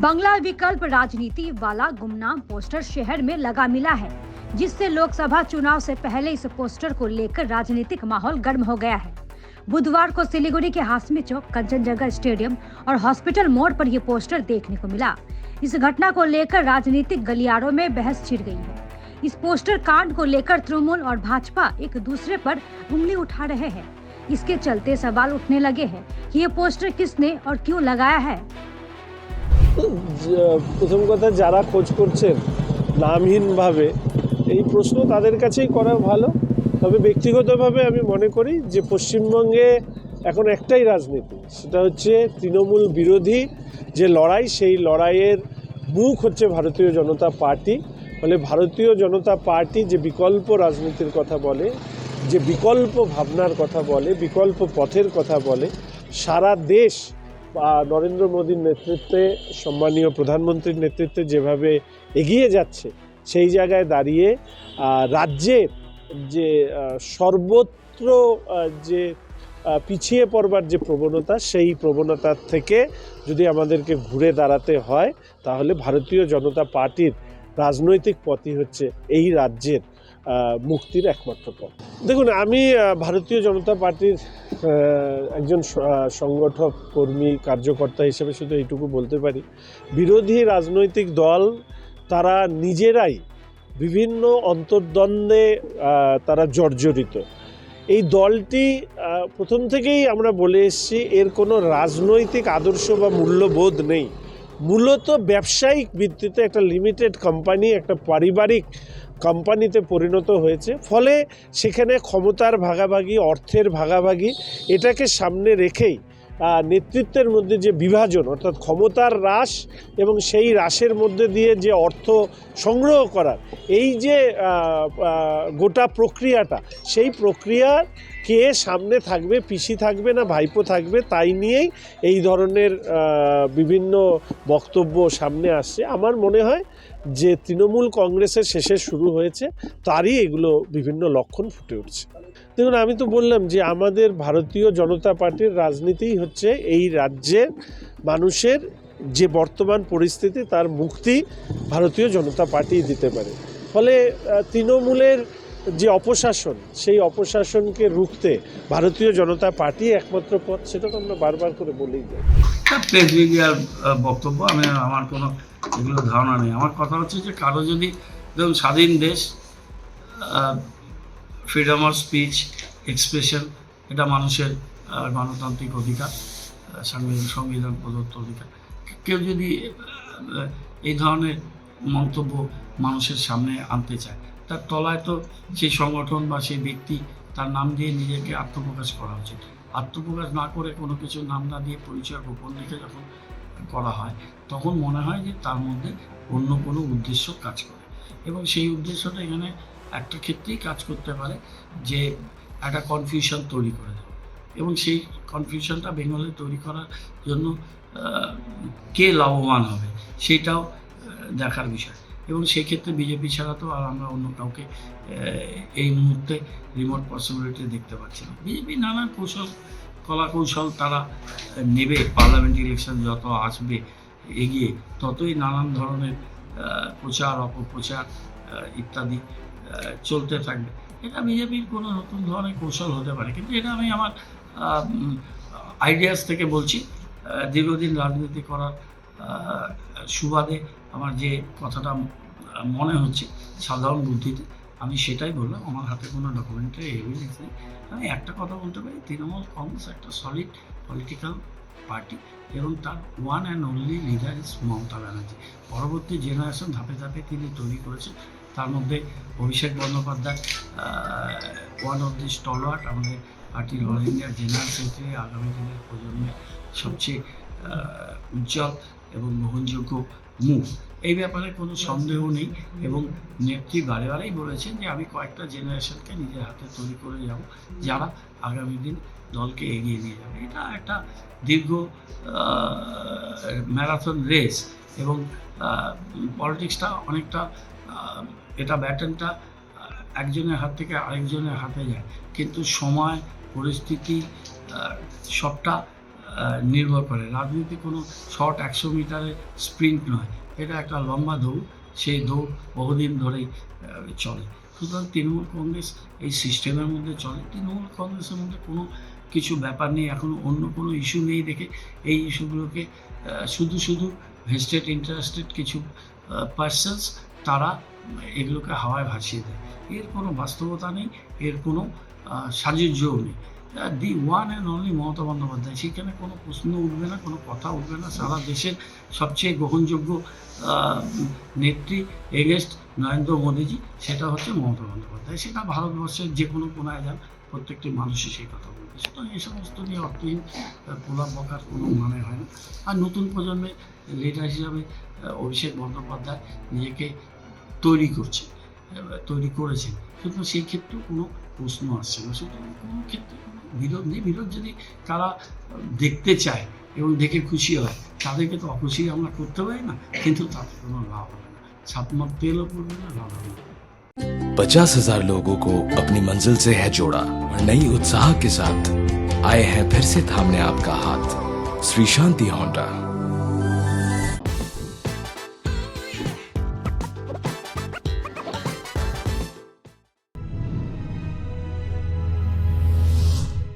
बंगला विकल्प राजनीति वाला गुमनाम पोस्टर शहर में लगा मिला है, जिससे लोकसभा चुनाव से पहले इस पोस्टर को लेकर राजनीतिक माहौल गर्म हो गया है। बुधवार को सिलीगुड़ी के हाशमी चौक, कंचनजंगा स्टेडियम और हॉस्पिटल मोड़ पर यह पोस्टर देखने को मिला। इस घटना को लेकर राजनीतिक गलियारों में बहस छिड़ गई है। इस पोस्टर कांड को लेकर तृणमूल और भाजपा एक दूसरे पर उंगली उठा रहे हैं। इसके चलते सवाल उठने लगे हैं कि ये पोस्टर किसने और क्यों लगाया है। প্রথম কথা, যারা খোঁজ করছেন নামহীনভাবে, এই প্রশ্ন তাদের কাছেই করা ভালো। তবে ব্যক্তিগতভাবে আমি মনে করি যে পশ্চিমবঙ্গে এখন একটাই রাজনীতি, সেটা হচ্ছে তৃণমূল বিরোধী যে লড়াই, সেই লড়াইয়ের মুখ হচ্ছে ভারতীয় জনতা পার্টি। ফলে ভারতীয় জনতা পার্টি যে বিকল্প রাজনীতির কথা বলে, যে বিকল্প ভাবনার কথা বলে, বিকল্প পথের কথা বলে, সারা দেশ নরেন্দ্র মোদীর নেতৃত্বে, সম্মানীয় প্রধানমন্ত্রীর নেতৃত্বে যেভাবে এগিয়ে যাচ্ছে, সেই জায়গায় দাঁড়িয়ে রাজ্যের যে সর্বত্র যে পিছিয়ে পড়বার যে প্রবণতা, সেই প্রবণতার থেকে যদি আমাদেরকে ঘুরে দাঁড়াতে হয়, তাহলে ভারতীয় জনতা পার্টির রাজনৈতিক পথই হচ্ছে এই রাজ্যের মুক্তির একমাত্র পথ। দেখুন, আমি ভারতীয় জনতা পার্টির একজন সংগঠক, কর্মী, কার্যকর্তা হিসেবে শুধু এইটুকু বলতে পারি, বিরোধী রাজনৈতিক দল তারা নিজেরাই বিভিন্ন অন্তর্দ্বন্দ্বে তারা জর্জরিত। এই দলটি প্রথম থেকেই আমরা বলে এসেছি, এর কোনো রাজনৈতিক আদর্শ বা মূল্যবোধ নেই। মূলত ব্যবসায়িক ভিত্তিতে একটা লিমিটেড কোম্পানি, একটা পারিবারিক কোম্পানিতে পরিণত হয়েছে। ফলে সেখানে ক্ষমতার ভাগাভাগি, অর্থের ভাগাভাগি, এটাকে সামনে রেখেই নেতৃত্বের মধ্যে যে বিভাজন, অর্থাৎ ক্ষমতার হ্রাস এবং সেই হ্রাসের মধ্যে দিয়ে যে অর্থ সংগ্রহ করার এই যে গোটা প্রক্রিয়াটা, সেই প্রক্রিয়ার কে সামনে থাকবে, পিসি থাকবে না ভাইপো থাকবে, তাই নিয়েই এই ধরনের বিভিন্ন বক্তব্য সামনে আসছে। আমার মনে হয় যে তৃণমূল কংগ্রেসের শেষে শুরু হয়েছে, তারই এগুলো বিভিন্ন লক্ষণ ফুটে উঠছে। দেখুন, আমি তো বললাম যে আমাদের ভারতীয় জনতা পার্টির রাজনীতিই হচ্ছে এই রাজ্যের মানুষের যে বর্তমান পরিস্থিতি, তার মুক্তি ভারতীয় জনতা পার্টি দিতে পারে। ফলে তৃণমূলের যে অপশাসন, সেই অপশাসনকে রুখতে ভারতীয় জনতা পার্টি একমাত্র পথ, সেটা তো আমরা বারবার করে বলেই যাই। প্রেস মিডিয়ার বক্তব্য, আমার কোনো এগুলো ধারণা নেই। আমার কথা হচ্ছে যে কারো যদি, ধরুন, স্বাধীন দেশ, ফ্রিডম অফ স্পিচ, এক্সপ্রেশন, এটা মানুষের গণতান্ত্রিক অধিকার, সংবিধান প্রদত্ত অধিকার। কেউ যদি এই ধরনের মন্তব্য মানুষের সামনে আনতে চায়, তার তলায় তো সেই সংগঠন বা সেই ব্যক্তি তার নাম দিয়ে নিজেকে আত্মপ্রকাশ করা উচিত। আত্মপ্রকাশ না করে, কোনো কিছু নাম না দিয়ে পরিচয় গোপন রেখে যখন করা হয়, তখন মনে হয় যে তার মধ্যে অন্য কোনো উদ্দেশ্য কাজ করে। এবং সেই উদ্দেশ্যটা এখানে একটা ক্ষেত্রেই কাজ করতে পারে, যে একটা কনফিউশন তৈরি করে দেবে। এবং সেই কনফিউশনটা বেঙ্গলে তৈরি করার জন্য কে লাভবান হবে, সেটাও দেখার বিষয়। এবং সেই ক্ষেত্রে বিজেপি ছাড়া তো আর আমরা অন্য কাউকে এই মুহূর্তে রিমোট পসিবিলিটি দেখতে পাচ্ছি না। বিজেপি নানান কৌশল তারা নেবে। পার্লামেন্ট ইলেকশন যত আসবে এগিয়ে, ততই নানান ধরনের প্রচার, অপপ্রচার ইত্যাদি চলতে থাকবে। এটা বিজেপির কোনো নতুন ধরনের কৌশল হতে পারে, কিন্তু এটা আমি আমার আইডিয়াস থেকে বলছি। দীর্ঘদিন রাজনীতি করার সুবাদে আমার যে কথাটা মনে হচ্ছে সাধারণ বুদ্ধিতে, আমি সেটাই বললাম। আমার হাতে কোনো ডকুমেন্টারি এভিডেন্স নেই। আমি একটা কথা বলতে পারি, তৃণমূল কংগ্রেস একটা সলিড পলিটিক্যাল পার্টি, এবং তার one and only leader is Mamata Banerjee. পরবর্তী জেনারেশন ধাপে ধাপে তিনি তৈরি করেছেন। তার মধ্যে Abhishek Bandyopadhyay one of the stalwart, আমাদের পার্টির অল ইন্ডিয়া জেনারেল সেক্রেটারি, আগামী দিনের প্রজন্মের সবচেয়ে উজ্জ্বল এবং গ্রহণযোগ্য মুখ। এই ব্যাপারে কোনো সন্দেহ নেই। এবং নেত্রী বারে বারেই বলেছেন যে আমি কয়েকটা জেনারেশনকে নিজের হাতে তৈরি করে যাব, যারা আগামী দিন দলকে এগিয়ে নিয়ে যাবে। এটা একটা দীর্ঘ ম্যারাথন রেস, এবং পলিটিক্সটা অনেকটা, এটা ব্যাটনটা একজনের হাত থেকে আরেকজনের হাতে যায়, কিন্তু সময়, পরিস্থিতি সবটা নির্ভর করে। রাজনীতি কোনো শর্ট 100 মিটারের স্প্রিন্ট নয়, এটা একটা লম্বা দৌড়। সেই দৌড় বহুদিন ধরেই চলে। সুতরাং তৃণমূল কংগ্রেস এই সিস্টেমের মধ্যে চলে। তৃণমূল কংগ্রেসের মধ্যে কোনো কিছু ব্যাপার নেই, এখন অন্য কোনো ইস্যু নেই দেখে এই ইস্যুগুলোকে শুধু ভেস্টেড ইন্টারেস্টেড কিছু পার্সনস তারা এগুলোকে হাওয়ায় ভাসিয়ে দেয়। এর কোনো বাস্তবতা নেই, এর কোনো সাযুজ্যও নেই। The one and only Mamata Bandyopadhyay, সেখানে কোনো প্রশ্ন উঠবে না, কোনো কথা উঠবে না। সারা দেশের সবচেয়ে গ্রহণযোগ্য নেত্রী এগেস্ট নরেন্দ্র মোদীজি, সেটা হচ্ছে মমতা বন্দ্যোপাধ্যায়। সেটা ভারতবর্ষের যে কোনো কোনায় যান, প্রত্যেকটি মানুষই সেই কথা বলবে। সুতরাং এই সমস্ত নিয়ে অর্থহীন প্রলাপ বকার কোনো মানে হয় না। আর নতুন প্রজন্মের লিডার হিসাবে অভিষেক বন্দ্যোপাধ্যায় নিজেকে তৈরি করেছেন, সুতরাং সেই ক্ষেত্রেও কোনো প্রশ্ন আসছে না। সুতরাং কোনো ক্ষেত্রে কোনো বিরোধ নেই। বিরোধ যদি তারা দেখতে চায় এবং দেখে খুশি হয়, তাদেরকে তো অখুশি আমরা করতে পারি না, কিন্তু তাতে কোনো লাভ হবে না। ছাপমার তেলও পড়বে না, লাভ হবে না। 50,000 लोगों को अपनी मंजिल से है जोड़ा और नई उत्साह के साथ आए हैं फिर से थामने आपका हाथ। श्री शांति होंडा।